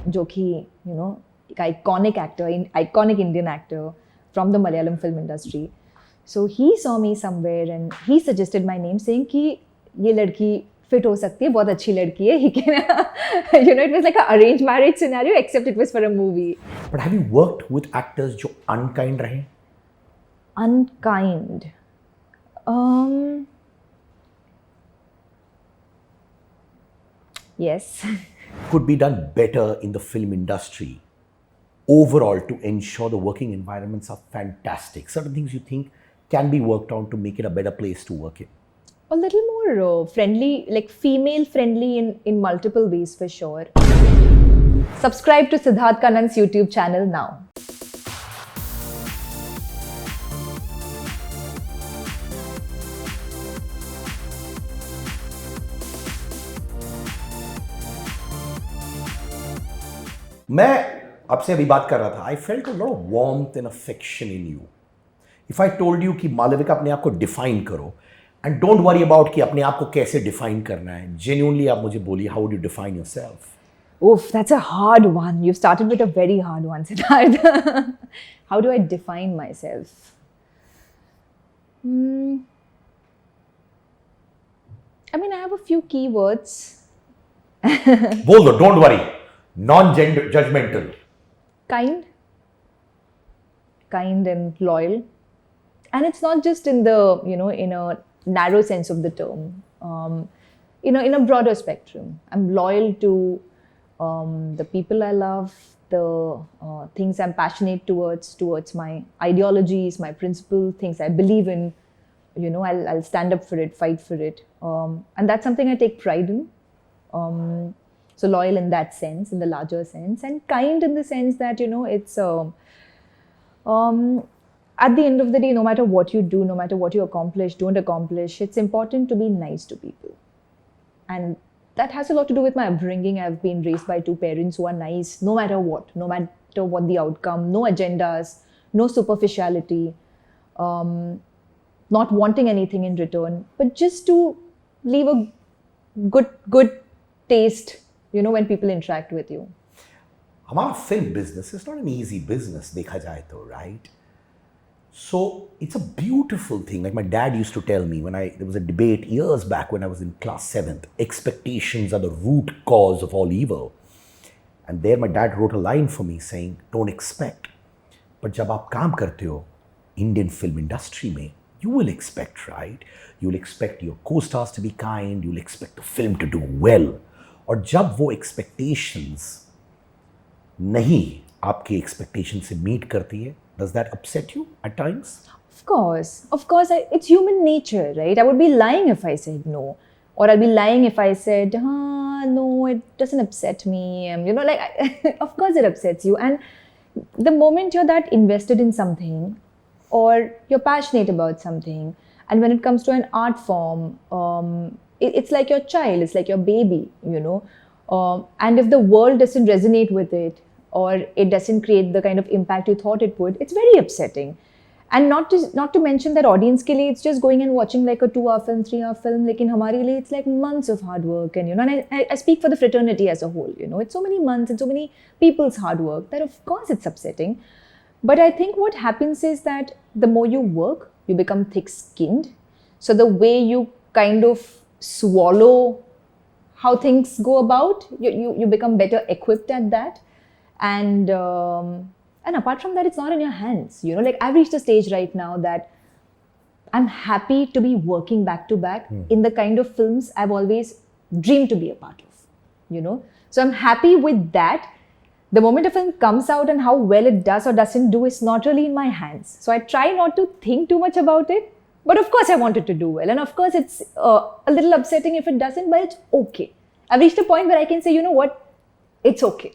जो कि you know एक iconic actor, iconic Indian actor from the Malayalam film industry. So he saw me somewhere and he suggested my name saying कि ये लड़की fit हो सकती है, बहुत अच्छी लड़की है. He can, it was like an arranged marriage scenario except it was for a movie. But have you worked with actors जो unkind रहे? Unkind. Yes. Could be done better in the film industry overall to ensure the working environments are fantastic? Certain things you think can be worked on to make it a better place to work in? A little more friendly, like female friendly in multiple ways for sure. Subscribe to Siddharth Kannan's YouTube channel now. मैं आपसे अभी बात कर रहा था. I felt a lot of warmth and affection in you. If I told you कि मालविका अपने आप को define करो, and don't worry about कि अपने आप को कैसे define करना है. Genuinely आप मुझे बोलिए, how would you define yourself? Oof, that's a hard one. You started with a very hard one, Siddharth. How do I define myself? I mean, I have a few keywords. बोल दो, don't worry. Non-judgmental. Kind and loyal. And it's not just in the, in a narrow sense of the term. In a broader spectrum. I'm loyal to the people I love, the things I'm passionate towards my ideologies, my principles, things I believe in. I'll stand up for it, fight for it. And that's something I take pride in. So loyal in that sense, in the larger sense, and kind in the sense that, it's at the end of the day, no matter what you do, no matter what you accomplish, don't accomplish, it's important to be nice to people. And that has a lot to do with my upbringing. I've been raised by two parents who are nice, no matter what the outcome, no agendas, no superficiality, not wanting anything in return, but just to leave a good taste, when people interact with you. हमारा film business is not an easy business, देखा जाए तो, right? So it's a beautiful thing. Like my dad used to tell me there was a debate years back when I was in class 7th, expectations are the root cause of all evil. And there my dad wrote a line for me saying, don't expect. But जब आप काम करते हो, Indian film industry में, you will expect, right? You'll expect your co-stars to be kind, you'll expect the film to do well. और जब वो expectations नहीं आपके expectations से meet करती है, does that upset you at times? Of course, it's human nature, right? I would be lying if I said no. Or I'll be lying if I said, no, it doesn't upset me. Of course it upsets you. And the moment you're that invested in something, or you're passionate about something, and when it comes to an art form, it's like your child, it's like your baby, and if the world doesn't resonate with it, or it doesn't create the kind of impact you thought it would, it's very upsetting. And not to mention that audience ke liye, it's just going and watching like a 2-hour film, 3-hour film. Lekin hamare liye, it's like months of hard work. And, and I speak for the fraternity as a whole, it's so many months and so many people's hard work that of course it's upsetting. But I think what happens is that the more you work, you become thick-skinned. So the way you kind of swallow how things go about, you become better equipped at that. And apart from that, it's not in your hands. I've reached a stage right now that I'm happy to be working back to back in the kind of films I've always dreamed to be a part of, So I'm happy with that. The moment a film comes out and how well it does or doesn't do is not really in my hands. So I try not to think too much about it. But of course I want it to do well. And of course it's a little upsetting if it doesn't, but it's okay. I've reached a point where I can say, you know what, it's okay.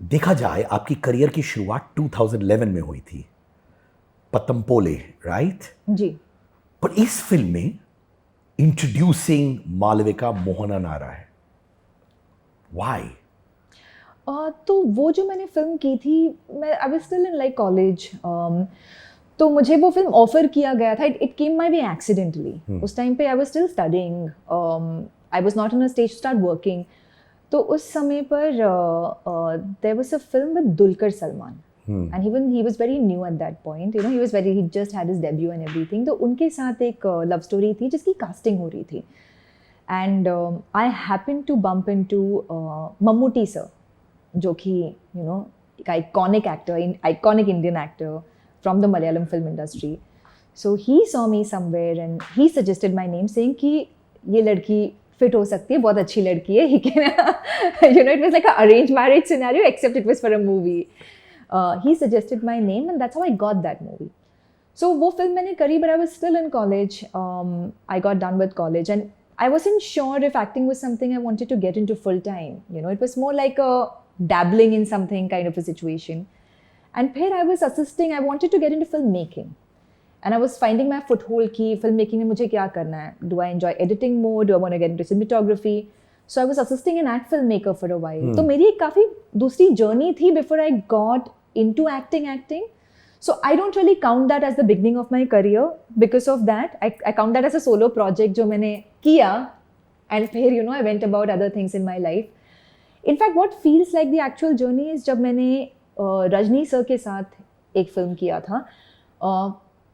देखा जाए आपकी career की शुरुआत 2011 में हुई थी, पतंपोले, right? जी. पर इस फिल्म में इंट्रोड्यूसिंग मालविका मोहनन आ रहा है. Why? तो वो जो मैंने फिल्म की थी, I was still in like college, तो मुझे वो फिल्म ऑफर किया गया था. It came my way accidentally. उस टाइम पे I was still studying, I was not in a stage to start working. तो उस समय पर there was a film with Dulquer Salmaan. And even he was very new at that point, you know, he just had his debut and everything. तो उनके साथ एक love story थी जिसकी casting हो रही थी. And I happened to bump into Mammootty sir, जो कि, you know, एक iconic actor, iconic Indian actor from the Malayalam film industry. So he saw me somewhere and he suggested my name saying कि ये लड़की fit हो सकती है, बहुत अच्छी लड़की है. He can, you know, it was like an arranged marriage scenario except it was for a movie. He suggested my name and that's how I got that movie. So वो film मैंने करी, but I was still in college. I got done with college and I wasn't sure if acting was something I wanted to get into full time. You know, it was more like a dabbling in something kind of a situation. And फिर I was assisting, I wanted to get into filmmaking. And I was finding my foothold की filmmaking में मुझे क्या करना है? Do I enjoy editing more? Do I want to get into cinematography? So I was assisting an ad filmmaker for a while. तो मेरी एक काफ़ी दूसरी journey थी before I got into acting. So I don't really count that as the beginning of my career because of that. I count that as a solo project जो मैंने किया and फिर, you know, I went about other things in my life. In fact, what feels like the actual journey is जब मैंने Rajni sir के साथ एक film किया था,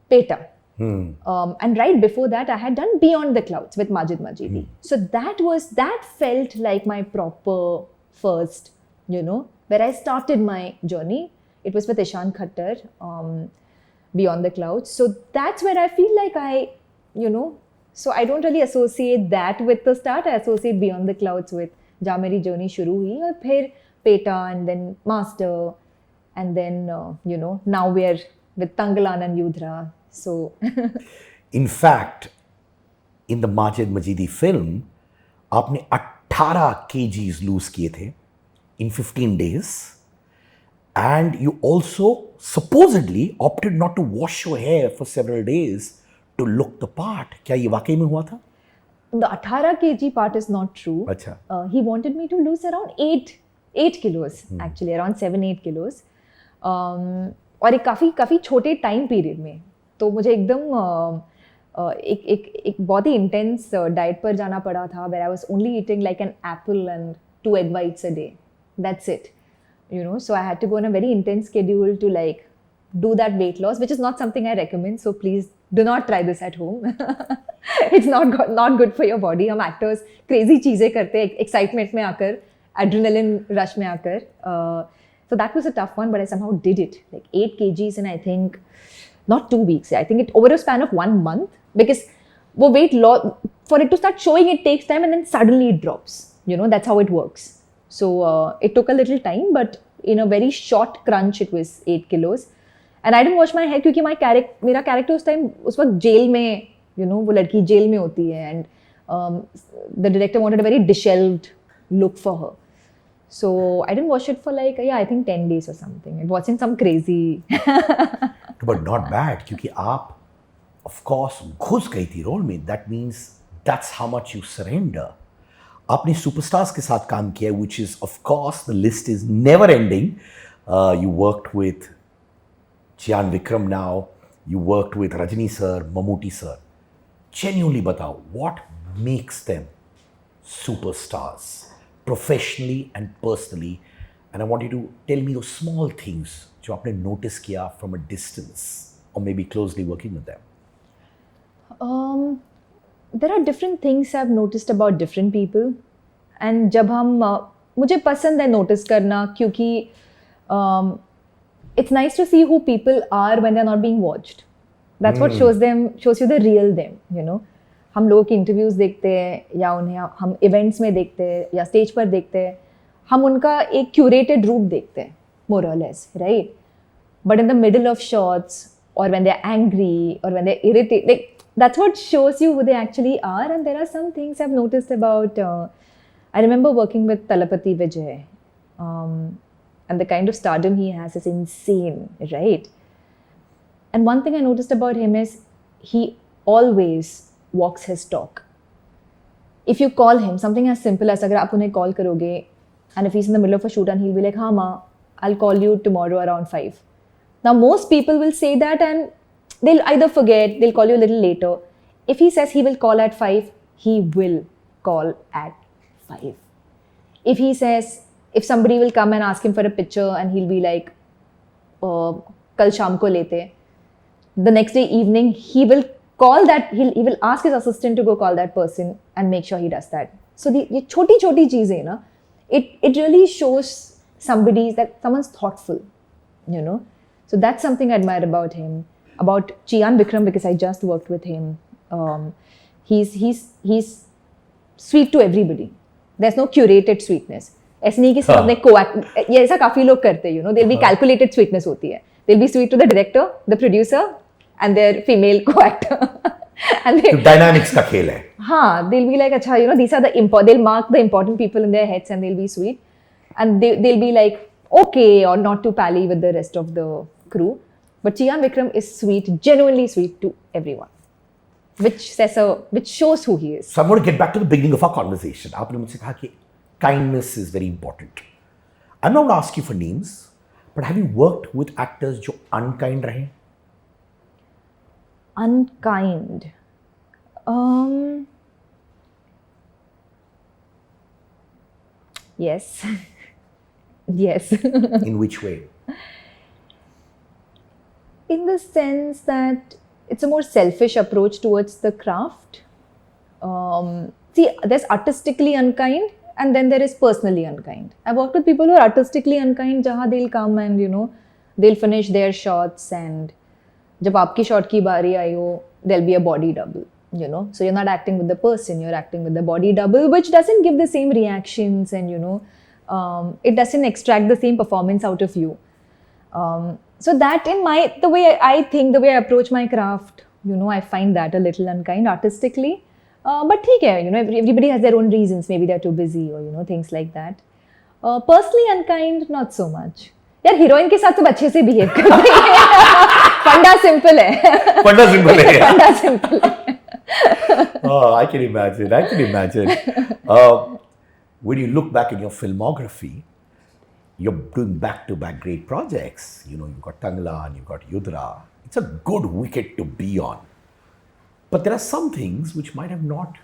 Peta. And right before that, I had done Beyond the Clouds with Majid Majidi. So that felt like my proper first, you know, where I started my journey. It was with Ishan Khattar, Beyond the Clouds. So that's where I feel like you know, so I don't really associate that with the start. I associate Beyond the Clouds with जहाँ मेरी journey शुरू हुई और फिर Peta and then Master and then, you know, now we're with Tangalan and Yudhra. So in fact, in the Majid Majidi film, आपने 18 kgs lose किए थे in 15 days. And you also supposedly opted not to wash your hair for several days to look the part. क्या ये वाकई में हुआ था? The 18 kg part is not true. अच्छा. He wanted me to lose around 8 kilos, actually, around 7-8 kilos. और एक काफ़ी छोटे टाइम पीरियड में. तो मुझे एकदम एक बहुत ही इंटेंस डाइट पर जाना पड़ा था, where I was only eating like an apple and 2 egg whites a day. That's it. You know, so I had to go on a very intense schedule to like do that weight loss, which is not something I recommend. So please do not try this at home. It's not good for your body. हम actors crazy चीज़ें करते हैं excitement में आकर, adrenaline rush में आकर. So that was a tough one, but I somehow did it. Like 8 kgs in I think not 2 weeks. I think it over a span of 1 month, because वो weight loss, for it to start showing, it takes time and then suddenly it drops. You know, that's how it works. So it took a little time, but in a very short crunch, it was 8 kilos. And I didn't wash my hair क्योंकि मेरा character उस time उस वक्त jail में, you know, वो लड़की jail में होती है, and the director wanted a very disheveled look for her. So I didn't wash it for like, I think 10 days or something. It wasn't some crazy. But not bad, क्योंकि आप, of course, घुस गई थी role में. That means that's how much you surrender. आपने superstars के साथ काम किया, which is, of course, the list is never ending. You worked with Chyan Vikram now. You worked with Rajni sir, Mammootty sir. Genuinely बताओ, what makes them superstars, professionally and personally? And I want you to tell me those small things जो आपने notice किया from a distance, or maybe closely working with them. There are different things I've noticed about different people, and जब हम मुझे पसंद है notice करना, क्योंकि it's nice to see who people are when they're not being watched. That's what shows you the real them, you know. हम लोगों के interviews देखते हैं या उन्हें हम events में देखते हैं या stage पर देखते हैं, हम उनका एक curated रूप देखते हैं, more or less, right? But in the middle of shots, or when they're angry, or when they're irritated, like, that's what shows you who they actually are. And there are some things I've noticed about, I remember working with Talapati Vijay, and the kind of stardom he has is insane, right? And one thing I noticed about him is he always walks his talk. If you call him, something as simple as अगर आप उन्हें call करोगे, and if he's in the middle of a shoot and he'll be like, हाँ माँ, I'll call you tomorrow around 5. Now most people will say that and they'll either forget, they'll call you a little later. If he says he will call at 5, he will call at 5. if he says, if somebody will come and ask him for a picture and he'll be like, kal sham ko lete, the next day evening he will call that, he will ask his assistant to go call that person and make sure he does that. So ये छोटी छोटी चीजें ना, it really shows somebody that someone's thoughtful, you know. So that's something I admire about him. About Chiyan Vikram, because I just worked with him. He's sweet to everybody. There's no curated sweetness. ऐसे नहीं कि सिर्फ अपने co-act, ये ऐसा काफी लोग करते हैं, you know. There'll be calculated sweetness होती है. They'll be sweet to the director, the producer, and their female co-actor. And they, dynamics का खेल है. हाँ, they'll be like, अच्छा, you know, these are they'll mark the important people in their heads and they'll be sweet. And they'll be like, okay, or not to pally with the rest of the crew. But Chiyan Vikram is sweet, genuinely sweet to everyone. Which shows who he is. So I'm going to get back to the beginning of our conversation. आपने मुझसे कहा कि kindness is very important. I'm not going to ask you for names, but have you worked with actors जो unkind रहे? Unkind. Yes. Yes. In which way? In the sense that it's a more selfish approach towards the craft. See, there's artistically unkind and then there is personally unkind. I've worked with people who are artistically unkind, jahan they'll come and, you know, they'll finish their shots and jab aapki shot ki baari aayi ho, there'll be a body double, you know. So you're not acting with the person, you're acting with the body double, which doesn't give the same reactions and, you know, it doesn't extract the same performance out of you. So that the way I approach my craft, you know, I find that a little unkind artistically. But theek hai, you know, everybody has their own reasons. Maybe they're too busy or, you know, things like that. Personally unkind, not so much. यार heroine के साथ सब अच्छे से behave करते हैं. फंडा simple है. फंडा सिंपल है. फंडा सिंपल है. Oh, I can imagine. When you look back in your filmography, you're doing back-to-back great projects. You know, you've got Tanglan, you've got Yudra. It's a good wicket to be on. But there are some things which might have not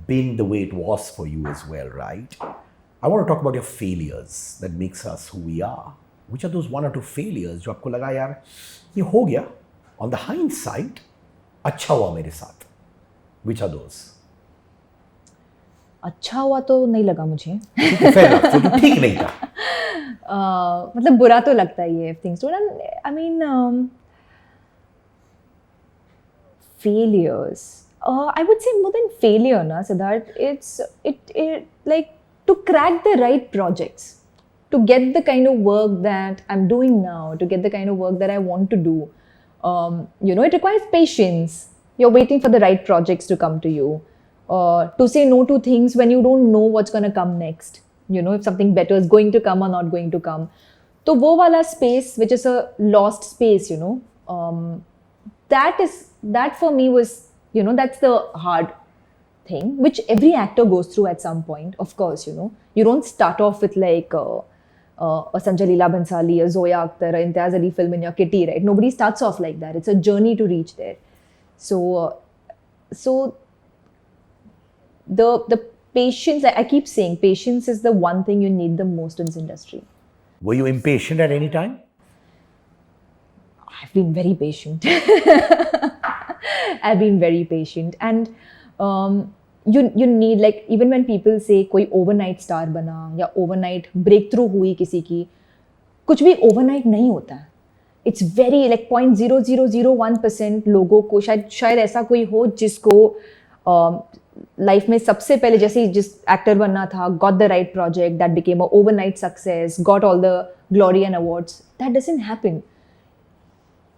been the way it was for you as well, right? I want to talk about your failures that makes us who we are. Which are those one or two failures जो आपको लगा यार ये हो गया on the hindsight अच्छा हुआ मेरे साथ? Which are those? अच्छा हुआ तो नहीं लगा मुझे. Fair enough, तो ठीक नहीं था. मतलब बुरा तो लगता ही है if things don't. I mean, failures. I would say more than failure, na Siddharth. It's like to crack the right projects, to get the kind of work that I'm doing now, to get the kind of work that I want to do. You know, it requires patience. You're waiting for the right projects to come to you. To say no to things when you don't know what's going to come next. You know, if something better is going to come or not going to come. So, wo wala space, which is a lost space, you know, that for me was, you know, that's the hard thing, which every actor goes through at some point, of course, you know. You don't start off with like a Sanjay Leela Bhansali, a Zoya Akhtar, a Imtiaz Ali film in your kitty, right? Nobody starts off like that. It's a journey to reach there. So the patience, I keep saying, patience is the one thing you need the most in this industry. Were you impatient at any time? I've been very patient. I've been very patient. And you need, like, even when people say कोई overnight star बना या overnight breakthrough हुई किसी की, कुछ भी overnight नहीं होता है. It's very like 0.0001% लोगों को शायद ऐसा कोई हो जिसको लाइफ में सबसे पहले जैसे जिस एक्टर बनना था, got the right project, that became a overnight success, got all the glory and awards. That doesn't happen.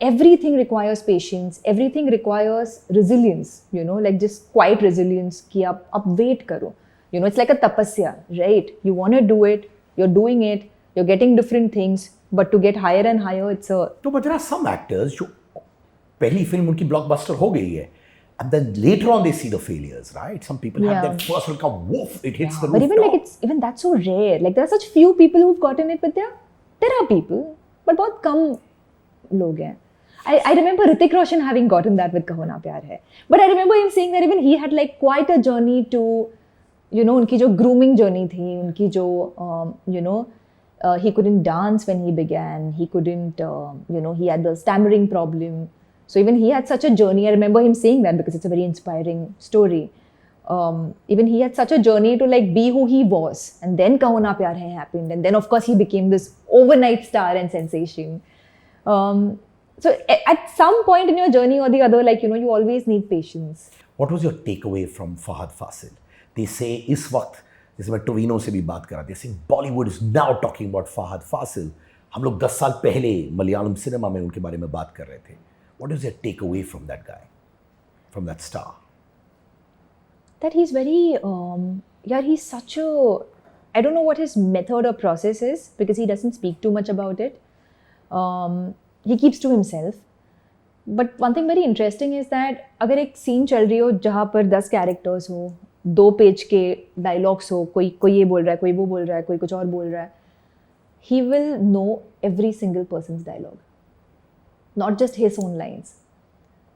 Everything requires patience, everything requires resilience, you know, like just quiet resilience कि आप wait करो. You know, it's like a tapasya, right? You want to do it, you're doing it, you're getting different things, but to get higher and higher, it's a... तो but there are some actors जो पहली film उनकी blockbuster हो गई है, and then later on they see the failures, right? Some people have that first one come, woof, it hits the roof. But even like even that's so rare. Like there are such few people who've gotten it, but there are people, but बहुत कम लोग हैं. I remember Hrithik Roshan having gotten that with Kaho Na Pyar Hai. But I remember him saying that even he had like quite a journey to you know, उनकी जो grooming journey थी, उनकी जो you know, he couldn't dance when he began. He couldn't, you know, he had the stammering problem. So even he had such a journey. I remember him saying that because it's a very inspiring story. Even he had such a journey to like be who he was, and then Kaho Na Pyar Hai happened, and then of course he became this overnight star and sensation. So at some point in your journey or the other, like, you know, you always need patience. What was your takeaway from Fahad Fasil? They say इस वक्त जैसे मैं टोविनो से भी बात कर रहा था, saying Bollywood is now talking about Fahad Fasil. हम लोग 10 साल पहले मलयालम सिनेमा में उनके बारे में बात कर रहे थे. What is your takeaway from that guy, from that star? That he's very, yeah, he's such a, I don't know what his method or process is because he doesn't speak too much about it. He keeps to himself. But one thing very interesting is that अगर एक scene चल रही हो जहाँ पर 10 characters हो, 2 page के dialogues हो, कोई ये बोल रहा है, कोई वो बोल रहा है, कोई कुछ और बोल रहा है, he will know every single person's dialogue, not just his own lines.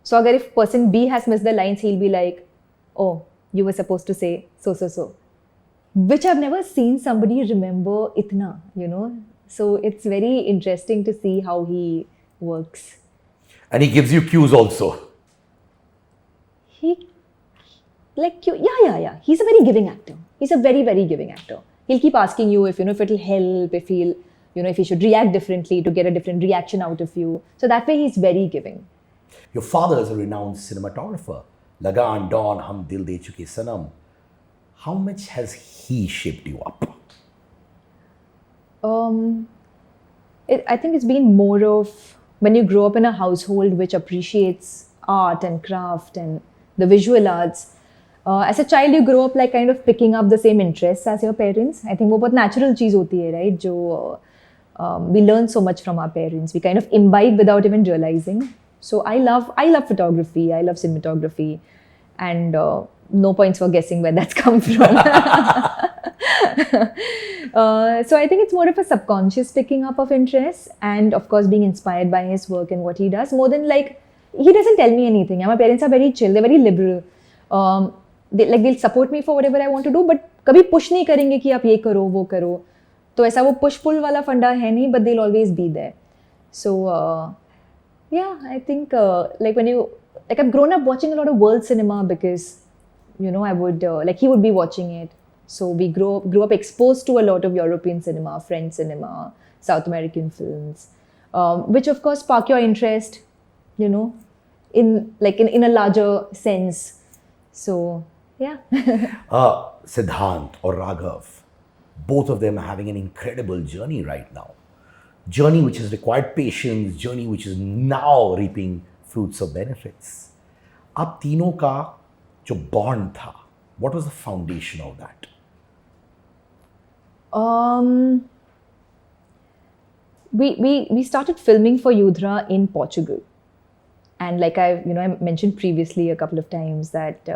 So अगर if person B has missed the lines, he'll be like, oh, you were supposed to say so, which I've never seen somebody remember itna, you know. So it's very interesting to see how he works. And he gives you cues also. He, like, yeah. He's a very giving actor. He's a very, very giving actor. He'll keep asking you if, you know, if it'll help, if he'll, you know, if he should react differently to get a different reaction out of you. So that way he's very giving. Your father is a renowned cinematographer. Lagan, Dawn, Hum Dil De Chuke Sanam. How much has he shaped you up? I think it's been more of when you grow up in a household which appreciates art and craft and the visual arts. As a child, you grow up like kind of picking up the same interests as your parents. I think वो बहुत natural चीज़ होती है, right? जो we learn so much from our parents. We kind of imbibe without even realizing. So I love photography. I love cinematography, and no points for guessing where that's come from. So I think it's more of a subconscious picking up of interest, and of course being inspired by his work and what he does, more than like he doesn't tell me anything. My parents are very chill. They're very liberal. They'll support me for whatever I want to do, but कभी push नहीं करेंगे कि आप ये करो वो करो. तो ऐसा वो push pull वाला फंडा है नहीं, but they'll always be there. So yeah, I think like when you like I've grown up watching a lot of world cinema because, you know, I would like he would be watching it. So we grew up exposed to a lot of European cinema, French cinema, South American films, which of course spark your interest, you know, in a larger sense. So yeah. Siddhant or Raghav, both of them are having an incredible journey right now. Journey which has required patience, journey which is now reaping fruits of benefits. आप तीनों का जो bond था, what was the foundation of that? We started filming for Yudhra in Portugal, and like I mentioned previously a couple of times that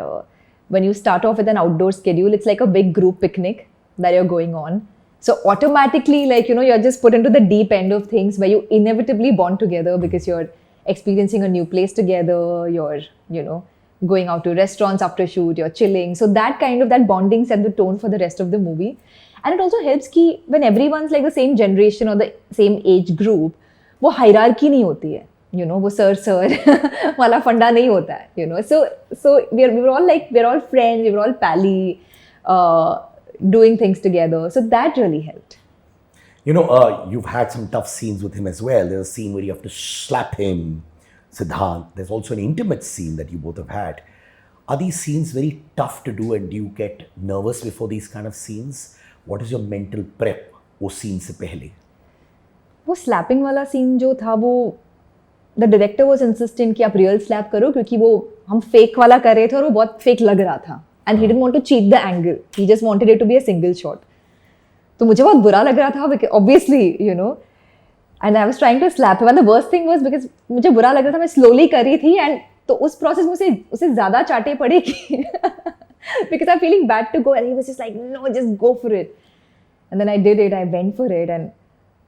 when you start off with an outdoor schedule, it's like a big group picnic that you're going on. So automatically, like, you know, you're just put into the deep end of things where you inevitably bond together because you're experiencing a new place together, you're, you know, going out to restaurants after shoot, you're chilling. So that bonding set the tone for the rest of the movie. And it also helps कि when everyone's like the same generation or the same age group, वो hierarchy नहीं होती है, you know, वो sir वाला फंडा नहीं होता है, you know. So we're all friends, we're all pally, doing things together. So that really helped. You know, you've had some tough scenes with him as well. There's a scene where you have to slap him, Siddhant. There's also an intimate scene that you both have had. Are these scenes very tough to do, and do you get nervous before these kind of scenes? What is your mental prep वो scene से पहले? वो slapping वाला scene जो था वो the director was insistent कि आप real slap करो क्योंकि वो हम fake वाला कर रहे थे और वो बहुत fake लग रहा था. And he didn't want to cheat the angle. He just wanted it to be a single shot. तो मुझे बहुत बुरा लग रहा था because obviously, you know, and I was trying to slap him. And the worst thing was because मुझे बुरा लग रहा था, मैं slowly कर रही थी, and तो उस process में उसे ज़्यादा चाटे पड़े कि because I'm feeling bad to go, and he was just like, no, just go for it. And then I did it. I went for it, and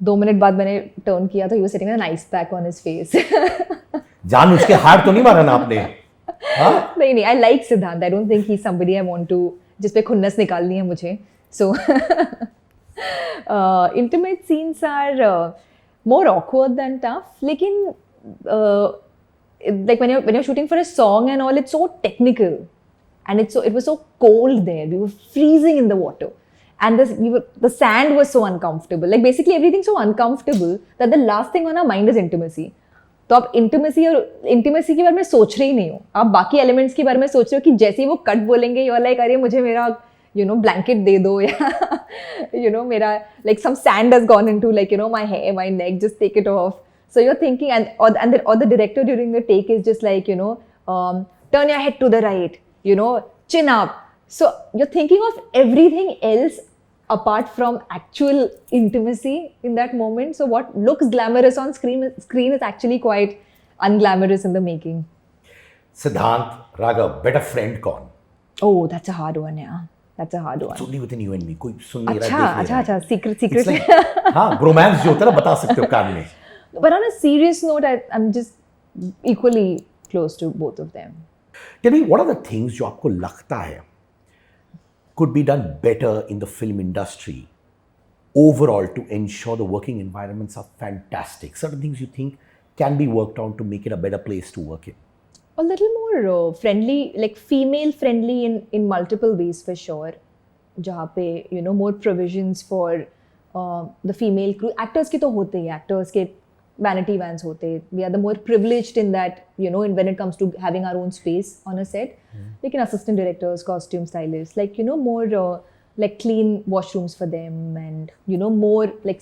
2 minutes बाद मैंने turn किया तो he was sitting with an ice pack on his face. जान उसके हाथ तो नहीं मारा ना आपने? नहीं, I like Siddhant. I don't think he's somebody I want to जिस पे खुन्नस निकालनी है मुझे. So intimate scenes are more awkward than tough. लेकिन like when you're shooting for a song and all, it's so technical, and it was so cold there. We were freezing in the water, and the sand was so uncomfortable. Like basically everything so uncomfortable that the last thing on our mind is intimacy. तो आप intimacy के बारे में सोच रहे ही नहीं हो, आप बाकी एलिमेंट्स के बारे में सोच रहे हो कि जैसे ही वो कट बोलेंगे यू आर लाइक अरे मुझे मेरा ब्लैंकेट दे दो या मेरा like some sand has gone into like my hair, my neck, just take it off. So you're thinking or the director during the take is just like turn your head to the right, chin up. So you're thinking of everything else apart from actual intimacy in that moment. So what looks glamorous on screen is actually quite unglamorous in the making. Siddhant, Raghav, better friend कौन? Oh, that's a hard one, yeah. That's a hard one. It's only within you and me. कोई सुन नहीं रहा, देख नहीं रहा. अच्छा, secret. It's like, हाँ, bromance जो होता है ना बता सकते हो कान में. But on a serious note, I'm just equally close to both of them. Tell me, what are the things जो आपको लगता है could be done better in the film industry overall to ensure the working environments are fantastic? Certain things you think can be worked on to make it a better place to work in? A little more friendly, like female friendly in multiple ways for sure. जहाँ पे more provisions for the female crew. Actors की तो होते ही, actors के vanity vans होते. We are the more privileged in that, when it comes to having our own space on a set. Like assistant directors, costume stylists, like more like clean washrooms for them, and more like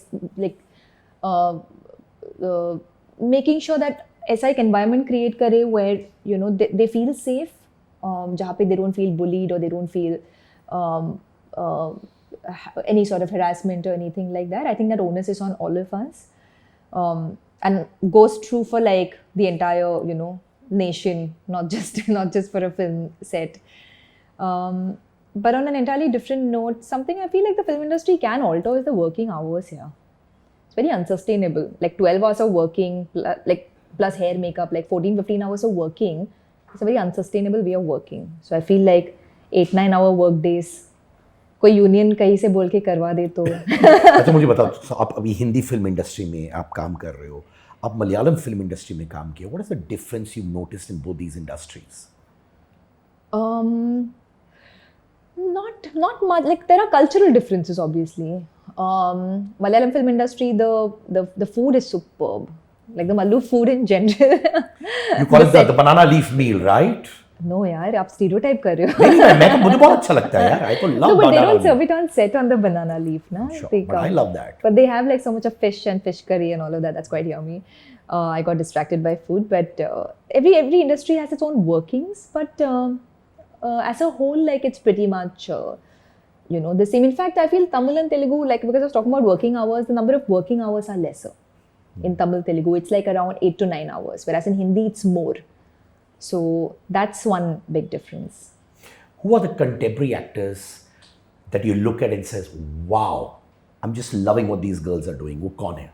making sure that ऐसा एक environment create करे where they feel safe, जहाँ पे they don't feel bullied or they don't feel any sort of harassment or anything like that. I think that onus is on all of us, and goes true for like the entire nation, not just for a film set. But on an entirely different note, something I feel like the film industry can alter is the working hours here. It's very unsustainable. Like 12 hours of working, like plus hair, makeup, like 14-15 hours of working. It's a very unsustainable way of working. So I feel like 8-9 hour work days, कोई union कहीं से बोल के करवा दे तो. अच्छा मुझे बताओ, आप अभी हिंदी फिल्म इंडस्ट्री में आप काम कर रहे हो, आप मलयालम फिल्म इंडस्ट्री में काम किया. What is the difference you noticed in both these industries? Not much. Like there are cultural differences, obviously. Malayalam film industry, the food is superb. Like the Mallu food in general. You call it the banana leaf meal, right? No, यार, आप stereotype कर रहे हो. नहीं, मैं तो मुझे बहुत अच्छा लगता है यार. I तो love banana. No, but they don't serve it on set on the banana leaf, na? Sure, but I love that. But they have like so much of fish and fish curry and all of that. That's quite yummy. I got distracted by food, but every industry has its own workings. But as a whole, like it's pretty much the same. In fact, I feel Tamil and Telugu, like because I was talking about working hours, the number of working hours are lesser. In Tamil Telugu, it's like around 8 to 9 hours, whereas in Hindi, it's more. So that's one big difference. Who are the contemporary actors that you look at and says, wow, I'm just loving what these girls are doing? Wo kaun hai?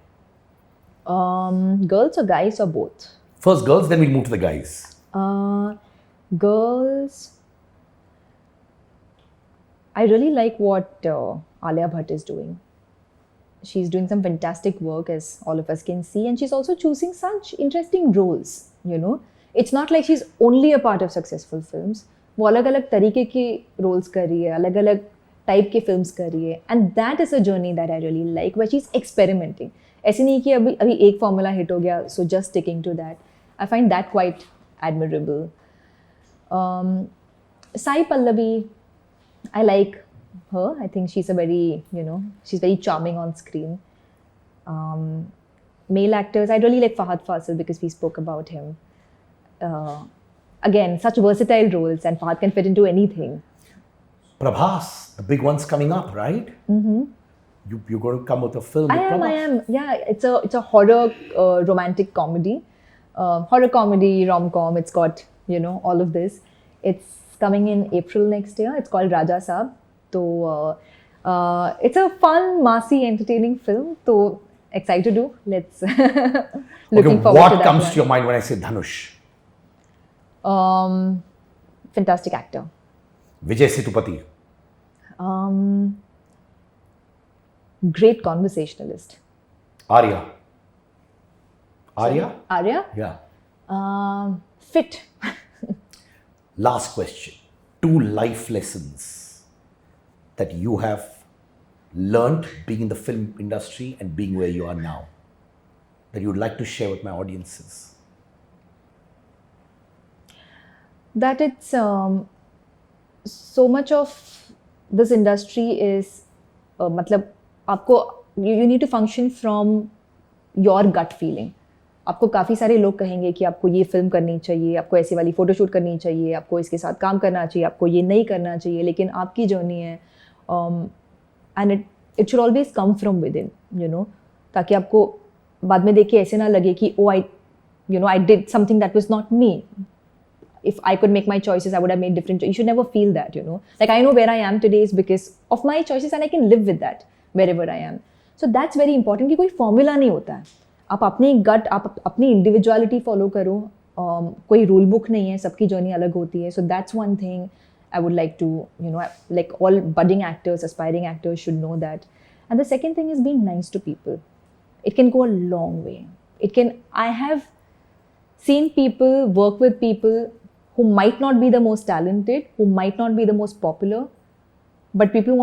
Girls or guys or both? First girls, then we'll move to the guys. Girls, I really like what Alia Bhatt is doing. She's doing some fantastic work, as all of us can see, and she's also choosing such interesting roles, It's not like she's only a part of successful films. वो अलग-अलग तरीके के roles कर रही है, अलग-अलग type के films कर रही है, and that is a journey that I really like, where she's experimenting. ऐसे नहीं कि अभी एक formula hit हो गया, so just sticking to that. I find that quite admirable. Sai Pallavi, I like her. I think she's a very, she's very charming on screen. Male actors, I really like Fahad Fasil because we spoke about him. Again, such versatile roles, and Fahad can fit into anything. Prabhas, the big one's coming up, right? Mm-hmm. You're going to come with a film. I am. Yeah, it's a horror romantic comedy. Horror comedy, rom-com, it's got, all of this. It's coming in April next year. It's called Raja Saab. So, it's a fun, massy, entertaining film. So, excited to do. Let's looking forward to that. What comes to your mind when I say Dhanush? Fantastic actor. Vijay Sethupathi. Great conversationalist. Arya. Arya? Arya? Yeah. Fit. Last question. 2 life lessons that you have learned being in the film industry and being where you are now that you would like to share with my audiences. That it's so much of this industry is मतलब आपको you need to function from your gut feeling. आपको काफ़ी सारे लोग कहेंगे कि आपको ये फिल्म करनी चाहिए, आपको ऐसी वाली फ़ोटोशूट करनी चाहिए, आपको इसके साथ काम करना चाहिए, आपको ये नहीं करना चाहिए, लेकिन आपकी जर्नी है and it should always come from with in, you know, ताकि आपको बाद में देख के ऐसे ना लगे कि oh I did something that was not me. If I could make my choices, I would have made different choices. You should never feel that, you know. Like, I know where I am today is because of my choices and I can live with that wherever I am. So that's very important कि कोई formula नहीं होता है. आप अपनी gut, आप अपनी individuality follow करो. कोई rule book नहीं है, सबकी journey अलग होती है. So that's one thing I would like to, you know, like all budding actors, aspiring actors should know that. And the second thing is being nice to people. It can go a long way. I have seen people work with people who might not be the most talented, who might not be the most popular, but people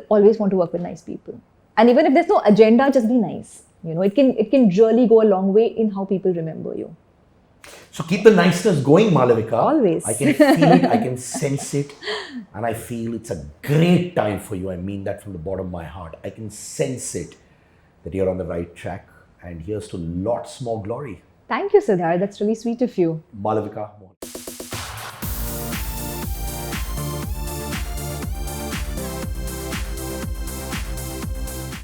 always want to work with nice people. And even if there's no agenda, just be nice. You know, it can really go a long way in how people remember you. So keep the niceness going, Malavika. Always. I can feel it, I can sense it, and I feel it's a great time for you. I mean that from the bottom of my heart. I can sense it, that you're on the right track, and here's to lots more glory. Thank you, Siddharth. That's really sweet of you. Malavika.